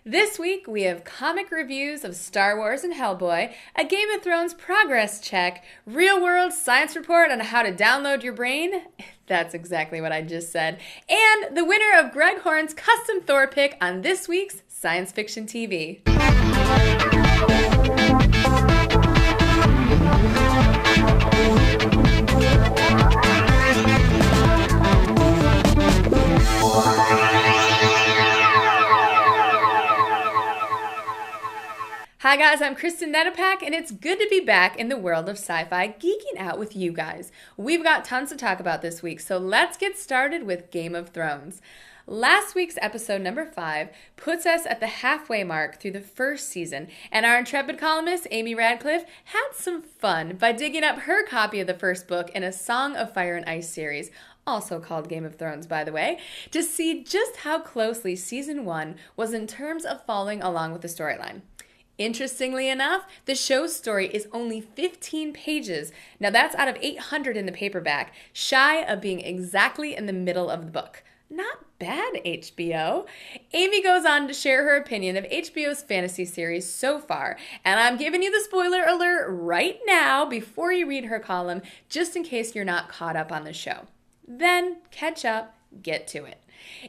This week we have comic reviews of Star Wars and Hellboy, a Game of Thrones progress check, real-world science report on how to download your brain. That's exactly what I just said. And the winner of Greg Horn's custom Thor pick on this week's Science Fiction TV. Hi guys, I'm Kristen Nettapak, and it's good to be back in the world of sci-fi geeking out with you guys. We've got tons to talk about this week, so let's get started with Game of Thrones. Last week's episode number 5 puts us at the halfway mark through the first season, and our intrepid columnist, Amy Radcliffe, had some fun by digging up her copy of the first book in a Song of Fire and Ice series, also called Game of Thrones, by the way, to see just how closely season 1 was in terms of following along with the storyline. Interestingly enough, the show's story is only 15 pages. Now that's out of 800 in the paperback, shy of being exactly in the middle of the book. Not bad, HBO. Amy goes on to share her opinion of HBO's fantasy series so far, and I'm giving you the spoiler alert right now before you read her column, just in case you're not caught up on the show. Then catch up, get to it.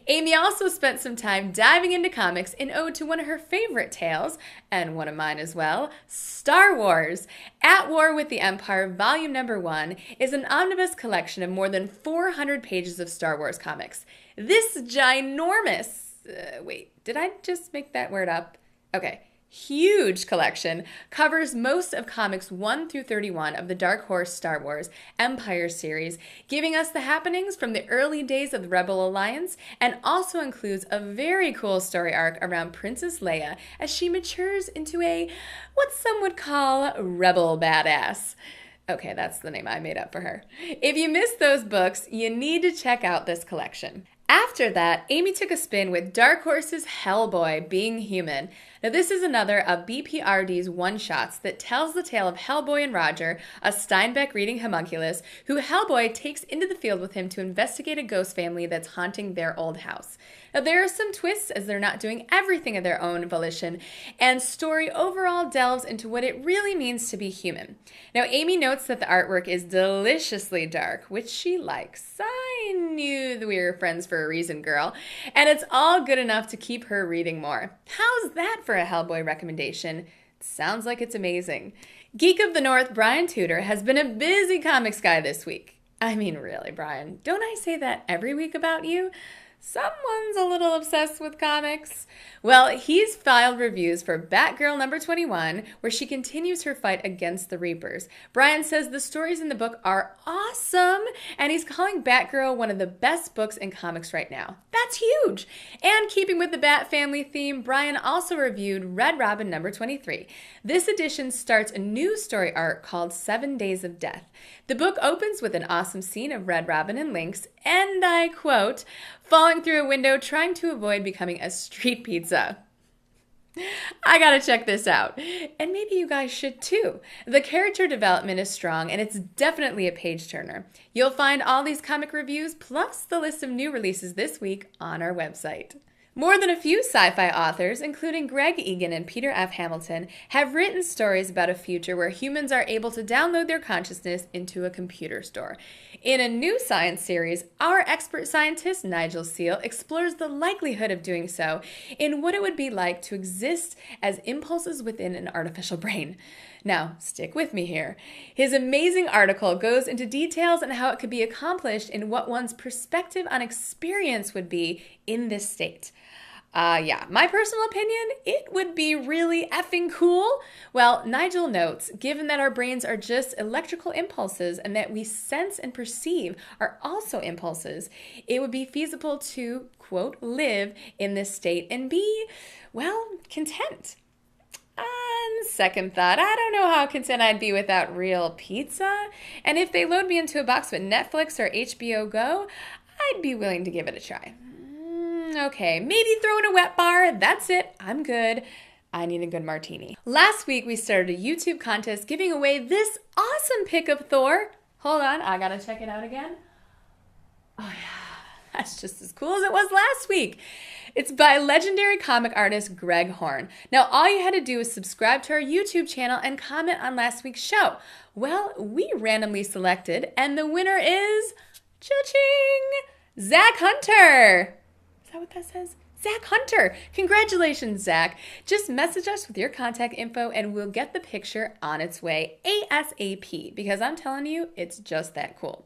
Amy also spent some time diving into comics in ode to one of her favorite tales, and one of mine as well, Star Wars. At War with the Empire, Volume Number 1 is an omnibus collection of more than 400 pages of Star Wars comics. This ginormous, wait, did I just make that word up? Okay. Huge collection covers most of comics 1 through 31 of the Dark Horse Star Wars Empire series, giving us the happenings from the early days of the Rebel Alliance, and also includes a very cool story arc around Princess Leia as she matures into a, what some would call, rebel badass. Okay, that's the name I made up for her. If you missed those books, you need to check out this collection. After that, Amy took a spin with Dark Horse's Hellboy, Being Human. Now this is another of BPRD's one-shots that tells the tale of Hellboy and Roger, a Steinbeck reading homunculus, who Hellboy takes into the field with him to investigate a ghost family that's haunting their old house. Now there are some twists as they're not doing everything of their own volition, and story overall delves into what it really means to be human. Now Amy notes that the artwork is deliciously dark, which she likes. I knew that we were friends for a reason, girl. And it's all good enough to keep her reading more. How's that for a Hellboy recommendation? Sounds like it's amazing. Geek of the North, Brian Tudor, has been a busy comics guy this week. I mean, really, Brian, don't I say that every week about you? Someone's a little obsessed with comics. Well, he's filed reviews for Batgirl number 21, where she continues her fight against the Reapers. Brian says the stories in the book are awesome, and he's calling Batgirl one of the best books in comics right now. That's huge! And keeping with the Bat family theme, Brian also reviewed Red Robin number 23. This edition starts a new story arc called 7 Days of Death. The book opens with an awesome scene of Red Robin and Lynx, and I quote, falling through a window trying to avoid becoming a street pizza. I gotta check this out. And maybe you guys should too. The character development is strong, and it's definitely a page turner. You'll find all these comic reviews plus the list of new releases this week on our website. More than a few sci-fi authors, including Greg Egan and Peter F. Hamilton, have written stories about a future where humans are able to download their consciousness into a computer store. In a new science series, our expert scientist, Nigel Seal, explores the likelihood of doing so in what it would be like to exist as impulses within an artificial brain. Now, stick with me here. His amazing article goes into details on how it could be accomplished and what one's perspective on experience would be in this state. My personal opinion, it would be really effing cool. Well, Nigel notes, given that our brains are just electrical impulses and that we sense and perceive are also impulses, it would be feasible to, quote, live in this state and be, well, content. On second thought, I don't know how content I'd be without real pizza. And if they load me into a box with Netflix or HBO Go, I'd be willing to give it a try. Okay, maybe throw in a wet bar. That's it. I'm good. I need a good martini. Last week, we started a YouTube contest giving away this awesome pick of Thor. Hold on, I gotta check it out again. Oh yeah. That's just as cool as it was last week. It's by legendary comic artist Greg Horn. Now, all you had to do is subscribe to our YouTube channel and comment on last week's show. Well, we randomly selected, and the winner is, cha-ching, Zach Hunter. Is that what that says? Zach Hunter. Congratulations, Zach. Just message us with your contact info and we'll get the picture on its way ASAP, because I'm telling you, it's just that cool.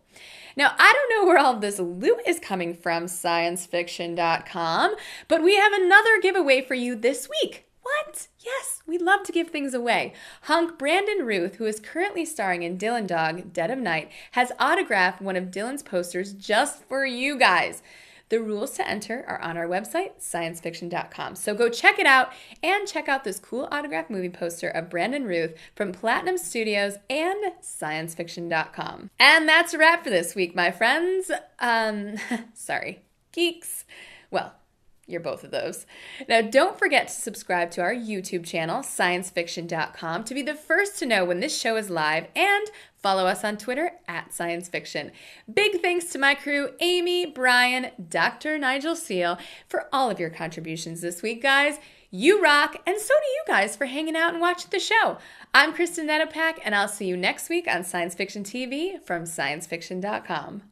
Now, I don't know where all this loot is coming from, sciencefiction.com, but we have another giveaway for you this week. What? Yes, we love to give things away. Hunk Brandon Routh, who is currently starring in Dylan Dog, Dead of Night, has autographed one of Dylan's posters just for you guys. The rules to enter are on our website, sciencefiction.com. So go check it out and check out this cool autographed movie poster of Brandon Routh from Platinum Studios and sciencefiction.com. And that's a wrap for this week, my friends. Sorry, geeks. Well, you're both of those. Now, don't forget to subscribe to our YouTube channel, sciencefiction.com, to be the first to know when this show is live, and follow us on Twitter @ScienceFiction. Big thanks to my crew, Amy, Brian, Dr. Nigel Seal, for all of your contributions this week, guys. You rock, and so do you guys for hanging out and watching the show. I'm Kristen Netopak, and I'll see you next week on Science Fiction TV from sciencefiction.com.